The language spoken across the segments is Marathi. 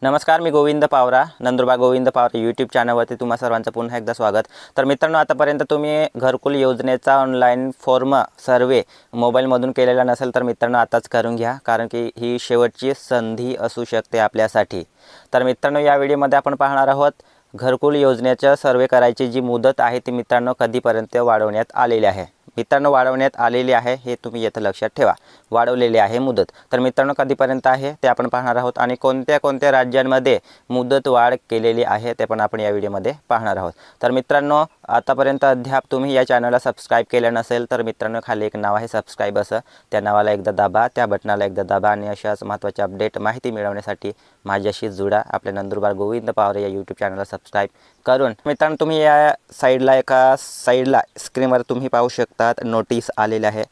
नमस्कार, मी गोविंद पावरा, नंदुरबार गोविंद पावरा यूट्यूब चॅनलवरती तुम्हा सर्वांचं पुन्हा एकदा स्वागत। तर मित्रांनो, आतापर्यंत तुम्ही घरकुल योजनेचा ऑनलाईन फॉर्म सर्वे मोबाईलमधून केलेला नसेल तर मित्रांनो आताच करून घ्या, कारण की ही शेवटची संधी असू शकते आपल्यासाठी। तर मित्रांनो, या व्हिडिओमध्ये आपण पाहणार आहोत घरकुल योजनेचा सर्वे करायची जी मुदत आहे ती मित्रांनो कधीपर्यंत वाढवण्यात आलेली आहे। मित्रांनो, वाढवण्यात आलेली आहे हे तुम्ही येथे लक्षात ठेवा, वाढवलेली आहे मुदत। तर मित्रांनो, कधीपर्यंत आहे ते आपण पाहणार आहोत आणि कोणत्या कोणत्या राज्यांमध्ये मुदत वाढ केलेली आहे ते पण आपण या व्हिडिओमध्ये पाहणार आहोत। तर मित्रांनो, आतापर्यंत अद्याप तुम्ही या चॅनलला सबस्क्राइब केले नसेल तर मित्रांनो खाली एक नाव आहे सबस्क्राइब असं, त्या नावाला एकदा दाबा, त्या बटनाला एकदा दाबा आणि अशाच महत्त्वाचे अपडेट माहिती मिळवण्यासाठी माझ्याशी जुडा। आपल्या नंदुरबार गोविंद पावरे या यूट्यूब चॅनलला सबस्क्राइब करून मित्रांनो तुम्ही या साईडला एका साईडला स्क्रीनवर तुम्ही पाहू शकतात नोटीस आलेले आहे।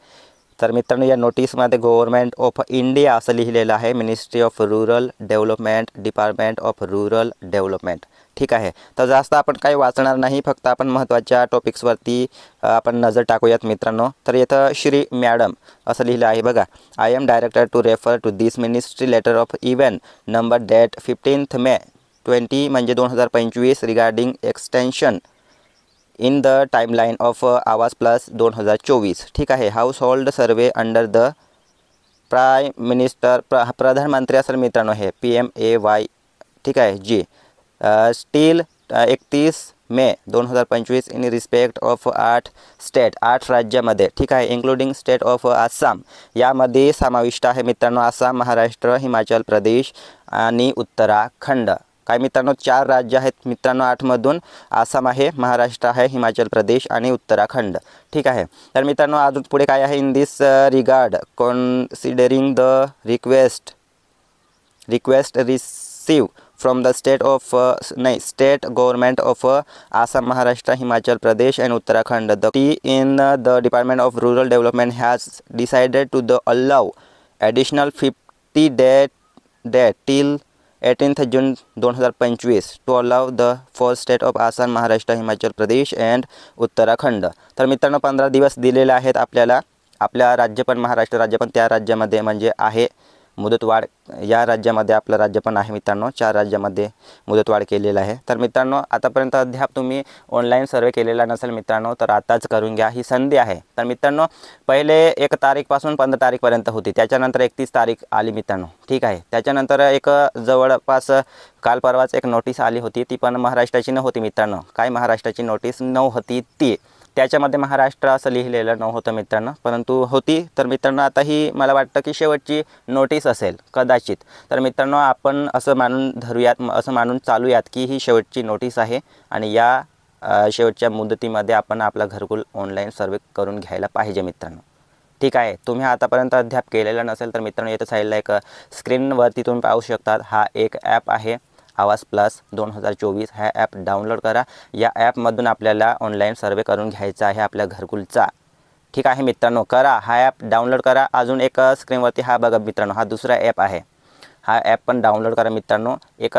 तर मित्रांनो, या नोटीसमध्ये गव्हर्नमेंट ऑफ इंडिया असं लिहिलेलं आहे, ministry of rural development, department of rural development. ठीक आहे, तर जास्त आपण काही वाचणार नाही, फक्त आपण महत्त्वाच्या टॉपिक्सवरती आपण नजर टाकूयात मित्रांनो। तर इथं श्री मॅडम असं लिहिलं आहे बघा, I am director to refer to this ministry letter of even number date 15 May 20 म्हणजे 2025 regarding extension in the timeline of Awas plus 2024। ठीक आहे, house hold survey under the prime minister, प्रधानमंत्री असेल मित्रांनो हे PMAY। ठीक आहे जी, still 31 May 2025 in respect of 8 state, 8 राज्यामध्ये। ठीक आहे, इन्क्लुडिंग स्टेट ऑफ आसाम, यामध्ये समाविष्ट आहे मित्रांनो आसाम, महाराष्ट्र, हिमाचल प्रदेश आणि उत्तराखंड। काय मित्रांनो, 4 राज्य आहेत मित्रांनो, 8 मधून आसाम आहे, महाराष्ट्र आहे, हिमाचल प्रदेश आणि उत्तराखंड। ठीक आहे, तर मित्रांनो अजून पुढे काय आहे, in this regard considering the request receive from the state of state government of Assam, Maharashtra, Himachal Pradesh and Uttarakhand, the in the Department of Rural Development has decided to the allow additional 50 day till 18th June 2025 to allow the for state of Assam, Maharashtra, Himachal Pradesh and Uttarakhand. तर मित्रांनो 15 दिवस दिलेले आहेत आपल्याला, आपल्या राज्य पण महाराष्ट्र राज्य पण त्या राज्यामध्ये म्हणजे आहे मुदतवाढ, या राज्यामध्ये आपलं राज्य पण आहे मित्रांनो, 4 राज्यामध्ये मुदतवाढ केलेलं आहे। तर मित्रांनो, आतापर्यंत अद्याप तुम्ही ऑनलाईन सर्वे केलेला नसेल मित्रांनो तर आताच करून घ्या, ही संधी आहे। तर मित्रांनो, पहिले 1 तारीखपासून 15 तारीखपर्यंत होती, त्याच्यानंतर 31 तारीख आली मित्रांनो। ठीक आहे, त्याच्यानंतर एक जवळपास काल परवाच एक नोटीस आली होती, ती पण महाराष्ट्राची नव्हती मित्रांनो। काय महाराष्ट्राची नोटीस नव्हती ती, त्याच्यामध्ये महाराष्ट्र असं लिहिलेलं नव्हतं मित्रांनो, परंतु होती। तर मित्रांनो, आता ही मला वाटतं की शेवटची नोटीस असेल कदाचित। तर मित्रांनो, आपण असं मानून धरूयात, असं मानून चालूयात की ही शेवटची नोटीस आहे आणि या शेवटच्या मुदतीमध्ये आपण आपला घरकुल ऑनलाईन सर्वे करून घ्यायला पाहिजे मित्रांनो। ठीक आहे, तुम्ही आतापर्यंत अद्याप केलेलं नसेल तर मित्रांनो येतं साईडला एक स्क्रीनवरती तुम्ही पाहू शकतात, हा एक ॲप आहे आवास प्लस 2024, हा ॲप डाउनलोड करा। या ॲपमधून आपल्याला ऑनलाईन सर्वे करून घ्यायचा आहे आपल्या घरकुलचा। ठीक आहे मित्रांनो, करा, हा ॲप डाउनलोड करा। अजून एक स्क्रीनवरती हा बघा मित्रांनो, हा दुसरा ॲप आहे, हा ॲप पण डाउनलोड करा मित्रांनो। एक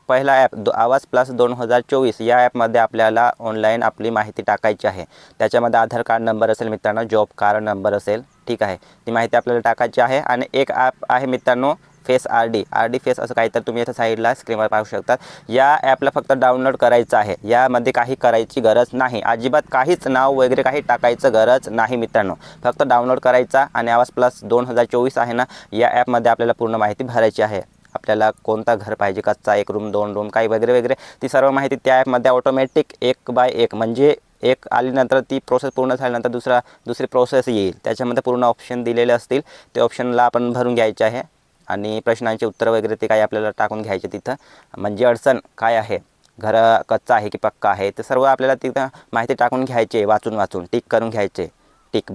पहिला ॲप आवास प्लस 2024, या ॲपमध्ये आपल्याला ऑनलाईन आपली माहिती टाकायची आहे। त्याच्यामध्ये आधार कार्ड नंबर असेल मित्रांनो, जॉब कार्ड नंबर असेल, ठीक आहे, ती माहिती आपल्याला टाकायची आहे। आणि एक ॲप आहे मित्रांनो फेस RD फेस असं काहीतरी तुम्ही इथं साईडला स्क्रीनवर पाहू शकतात। या ॲपला फक्त डाउनलोड करायचं आहे, यामध्ये काही करायची गरज नाही, अजिबात काहीच नाव वगैरे काही टाकायचं गरज नाही मित्रांनो, फक्त डाउनलोड करायचा आणि आवास प्लस 2024 आहे ना, या ॲपमध्ये आपल्याला पूर्ण माहिती भरायची आहे। आपल्याला कोणता घर पाहिजे, कच्चा, 1 रूम 2 रूम काही वगैरे वगैरे, ती सर्व माहिती त्या ॲपमध्ये ऑटोमॅटिक 1 बाय 1 म्हणजे एक आल्यानंतर ती प्रोसेस पूर्ण झाल्यानंतर दुसरी प्रोसेस येईल, त्याच्यामध्ये पूर्ण ऑप्शन दिलेले असतील, ते ऑप्शनला आपण भरून घ्यायचे आहे आणि प्रश्नांची उत्तरं वगैरे ते काही आपल्याला टाकून घ्यायचे तिथं। म्हणजे अडचण काय आहे, घर कच्चा आहे की पक्का आहे, ते सर्व आपल्याला तिथं माहिती टाकून घ्यायचे, वाचून टिक करून घ्यायचे, टिक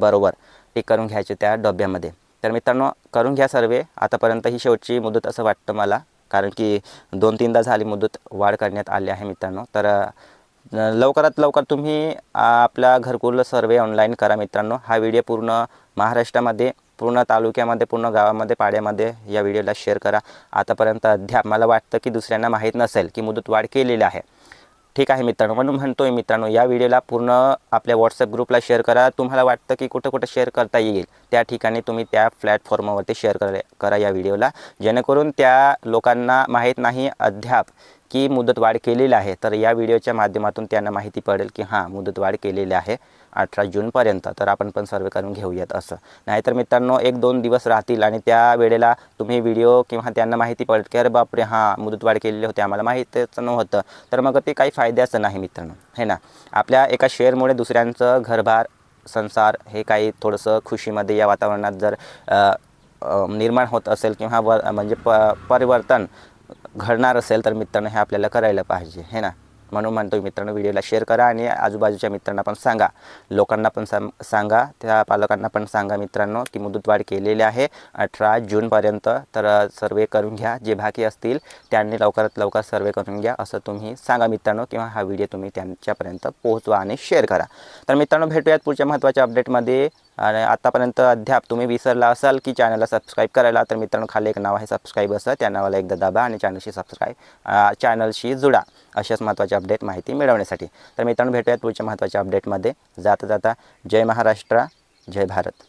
करून घ्यायचे त्या डब्यामध्ये। तर मित्रांनो, करून घ्या सर्वे। आतापर्यंत ही शेवटची मुदत असं वाटतं मला, कारण की 2-3दा झाली मुदत वाढ करण्यात आली आहे मित्रांनो। तर लवकरात लवकर तुम्ही आपला घरकुल सर्वे ऑनलाईन करा मित्रांनो। हा व्हिडिओ पूर्ण महाराष्ट्रामध्ये, पूर्ण तालुक्यामध्ये, पूर्ण गावामध्ये, पाड्यामध्ये या व्हिडिओला शेअर करा। आतापर्यंत अद्याप मला वाटतं की दुसऱ्यांना माहीत नसेल की मुदत वाढ केलेली आहे। ठीक आहे मित्रांनो, म्हणून म्हणतोय मित्रांनो, या व्हिडिओला पूर्ण आपल्या व्हॉट्सअप ग्रुपला शेअर करा. तुम्हाला वाटतं की कुठं कुठं शेअर करता येईल त्या ठिकाणी तुम्ही त्या प्लॅटफॉर्मवरती शेअर करा या व्हिडिओला, जेणेकरून त्या लोकांना माहीत नाही अद्याप की मुदतवाढ केलेली आहे. तर या व्हिडिओच्या माध्यमातून त्यांना माहिती पडेल की हां, मुदतवाढ केलेली आहे 18 जूनपर्यंत. तर आपण पण सर्वे करून घेऊयात असं. नाहीतर मित्रांनो 1-2 दिवस राहतील आणि त्या वेळेला तुम्ही व्हिडिओ किंवा त्यांना माहिती पडेल की अरे बापरे, हां मुदतवाढ केलेली होती, आम्हाला माहीतच नव्हतं. तर मग ते काही फायद्याचं नाही मित्रांनो, हे ना. आपल्या एका शेअरमुळे दुसऱ्यांचं घरभार संसार हे काही थोडंसं खुशीमध्ये या वातावरणात जर निर्माण होत असेल किंवा म्हणजे परिवर्तन घडणार असेल तर मित्रांनो हे आपल्याला करायला पाहिजे, हे ना. म्हणून म्हणतो मित्रांनो, व्हिडिओला शेअर करा आणि आजूबाजूच्या मित्रांना पण सांगा, लोकांना पण सांगा, त्या पालकांना पण सांगा मित्रांनो की मुदतवाढ केलेली आहे 18 जूनपर्यंत. तर सर्वे करून घ्या, जे बाकी असतील त्यांनी लवकरात लवकर सर्वे करून घ्या असं तुम्ही सांगा मित्रांनो, किंवा हा व्हिडिओ तुम्ही त्यांच्यापर्यंत पोहोचवा आणि शेअर करा. तर मित्रांनो भेटूयात पुढच्या महत्त्वाच्या अपडेटमध्ये. आणि आतापर्यंत अद्याप तुम्ही विसरला असाल की चॅनलला सबस्क्राईब करायला, तर मित्रांनो खाली एक नाव आहे सबस्क्राईब असं, त्या नावाला एकदा दाबा आणि चॅनलशी जुळा अशाच महत्त्वाचे अपडेट माहिती मिळवण्यासाठी. तर मित्रांनो भेटूयात पुढच्या महत्त्वाच्या अपडेटमध्ये. जाता जाता जय महाराष्ट्र, जय भारत.